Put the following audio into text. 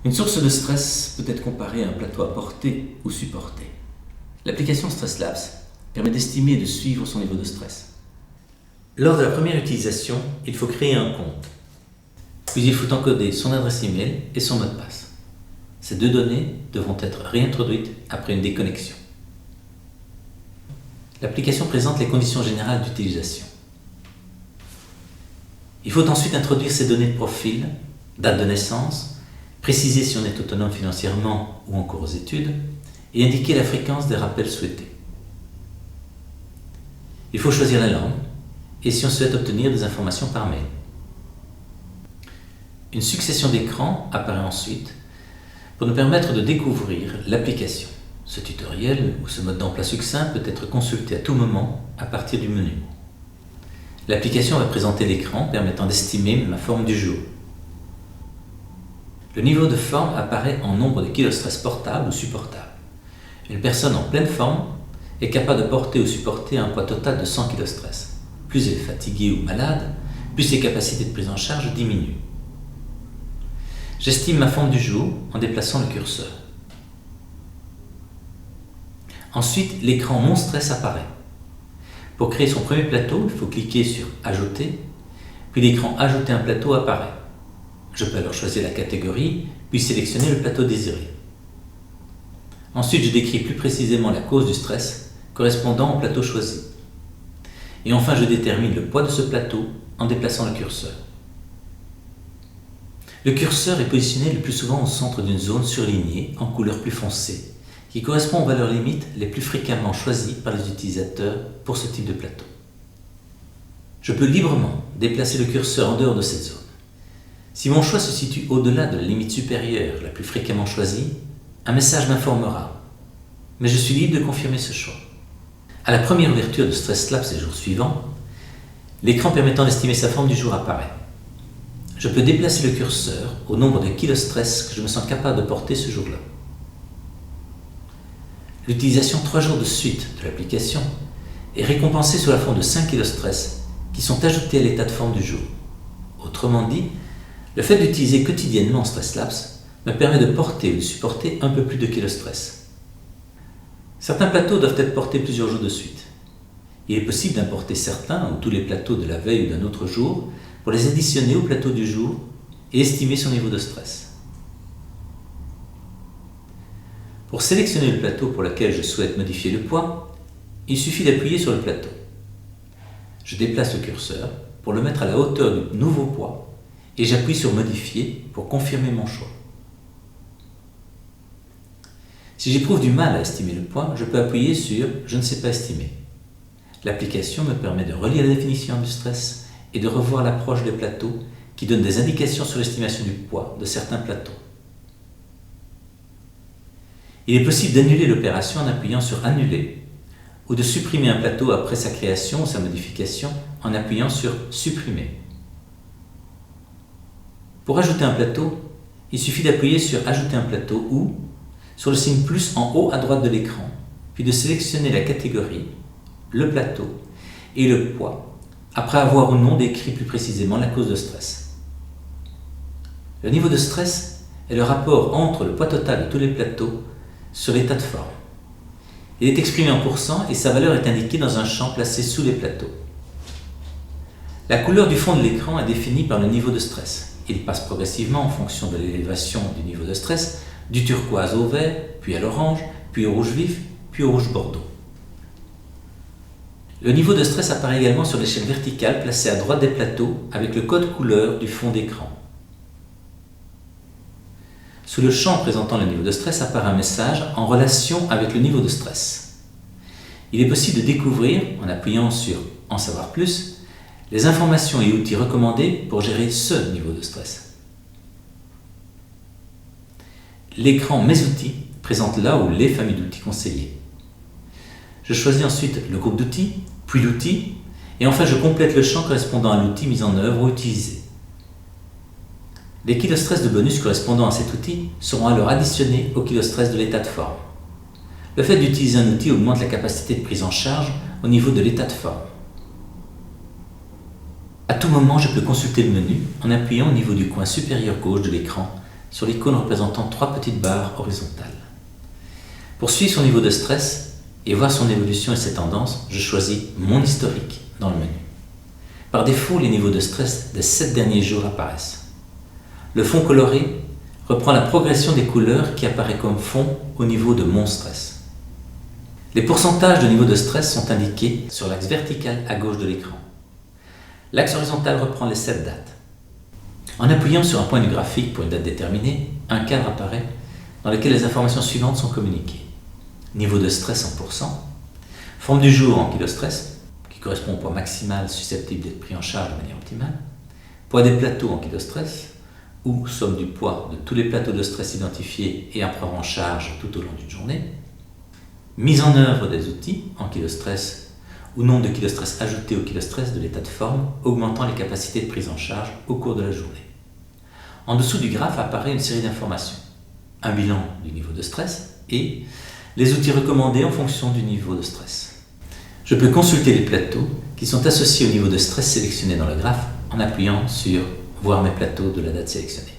Une source de stress peut être comparée à un plateau à porter ou supporter. L'application StressLabs permet d'estimer et de suivre son niveau de stress. Lors de la première utilisation, il faut créer un compte. Puis il faut encoder son adresse email et son mot de passe. Ces deux données devront être réintroduites après une déconnexion. L'application présente les conditions générales d'utilisation. Il faut ensuite introduire ses données de profil, date de naissance, préciser si on est autonome financièrement ou encore aux études, et indiquer la fréquence des rappels souhaités. Il faut choisir la langue et si on souhaite obtenir des informations par mail. Une succession d'écrans apparaît ensuite pour nous permettre de découvrir l'application. Ce tutoriel ou ce mode d'emploi succinct peut être consulté à tout moment à partir du menu. L'application va présenter l'écran permettant d'estimer la forme du jour. Le niveau de forme apparaît en nombre de kilostress portables ou supportables. Une personne en pleine forme est capable de porter ou supporter un poids total de 100 kilostress. Plus elle est fatiguée ou malade, plus ses capacités de prise en charge diminuent. J'estime ma forme du jour en déplaçant le curseur. Ensuite, l'écran Mon stress apparaît. Pour créer son premier plateau, il faut cliquer sur Ajouter, puis l'écran Ajouter un plateau apparaît. Je peux alors choisir la catégorie, puis sélectionner le plateau désiré. Ensuite, je décris plus précisément la cause du stress correspondant au plateau choisi. Et enfin, je détermine le poids de ce plateau en déplaçant le curseur. Le curseur est positionné le plus souvent au centre d'une zone surlignée en couleur plus foncée, qui correspond aux valeurs limites les plus fréquemment choisies par les utilisateurs pour ce type de plateau. Je peux librement déplacer le curseur en dehors de cette zone. Si mon choix se situe au-delà de la limite supérieure la plus fréquemment choisie, un message m'informera, mais je suis libre de confirmer ce choix. À la première ouverture de StressLabs les jours suivants, l'écran permettant d'estimer sa forme du jour apparaît. Je peux déplacer le curseur au nombre de kilostress que je me sens capable de porter ce jour-là. L'utilisation 3 jours de suite de l'application est récompensée sous la forme de 5 kilostress qui sont ajoutés à l'état de forme du jour. Autrement dit, le fait d'utiliser quotidiennement StressLabs me permet de porter ou de supporter un peu plus de kilostress. Certains plateaux doivent être portés plusieurs jours de suite. Il est possible d'importer certains ou tous les plateaux de la veille ou d'un autre jour pour les additionner au plateau du jour et estimer son niveau de stress. Pour sélectionner le plateau pour lequel je souhaite modifier le poids, il suffit d'appuyer sur le plateau. Je déplace le curseur pour le mettre à la hauteur du nouveau poids et j'appuie sur Modifier pour confirmer mon choix. Si j'éprouve du mal à estimer le poids, je peux appuyer sur Je ne sais pas estimer. L'application me permet de relire la définition du stress et de revoir l'approche des plateaux qui donne des indications sur l'estimation du poids de certains plateaux. Il est possible d'annuler l'opération en appuyant sur Annuler ou de supprimer un plateau après sa création ou sa modification en appuyant sur Supprimer. Pour ajouter un plateau, il suffit d'appuyer sur Ajouter un plateau ou sur le signe plus en haut à droite de l'écran, puis de sélectionner la catégorie, le plateau et le poids, après avoir ou non décrit plus précisément la cause de stress. Le niveau de stress est le rapport entre le poids total de tous les plateaux sur l'état de forme. Il est exprimé en pourcents et sa valeur est indiquée dans un champ placé sous les plateaux. La couleur du fond de l'écran est définie par le niveau de stress. Il passe progressivement en fonction de l'élévation du niveau de stress, du turquoise au vert, puis à l'orange, puis au rouge vif, puis au rouge bordeaux. Le niveau de stress apparaît également sur l'échelle verticale placée à droite des plateaux avec le code couleur du fond d'écran. Sous le champ présentant le niveau de stress apparaît un message en relation avec le niveau de stress. Il est possible de découvrir, en appuyant sur En savoir plus, les informations et outils recommandés pour gérer ce niveau de stress. L'écran Mes outils présente là ou les familles d'outils conseillés. Je choisis ensuite le groupe d'outils, puis l'outil, et enfin je complète le champ correspondant à l'outil mis en œuvre ou utilisé. Les kilostress de bonus correspondant à cet outil seront alors additionnés aux kilostress de l'état de forme. Le fait d'utiliser un outil augmente la capacité de prise en charge au niveau de l'état de forme. À tout moment, je peux consulter le menu en appuyant au niveau du coin supérieur gauche de l'écran sur l'icône représentant 3 petites barres horizontales. Pour suivre son niveau de stress et voir son évolution et ses tendances, je choisis Mon historique dans le menu. Par défaut, les niveaux de stress des 7 derniers jours apparaissent. Le fond coloré reprend la progression des couleurs qui apparaît comme fond au niveau de Mon stress. Les pourcentages de niveau de stress sont indiqués sur l'axe vertical à gauche de l'écran. L'axe horizontal reprend les 7 dates. En appuyant sur un point du graphique pour une date déterminée, un cadre apparaît dans lequel les informations suivantes sont communiquées. Niveau de stress en pourcent, forme du jour en kilostress, qui correspond au poids maximal susceptible d'être pris en charge de manière optimale, poids des plateaux en kilostress, ou somme du poids de tous les plateaux de stress identifiés et à prendre en charge tout au long d'une journée, mise en œuvre des outils en kilostress ou nombre de kilostress ajoutés au kilostress de l'état de forme, augmentant les capacités de prise en charge au cours de la journée. En dessous du graphe apparaît une série d'informations, un bilan du niveau de stress et les outils recommandés en fonction du niveau de stress. Je peux consulter les plateaux qui sont associés au niveau de stress sélectionné dans le graphe en appuyant sur « Voir mes plateaux » de la date sélectionnée.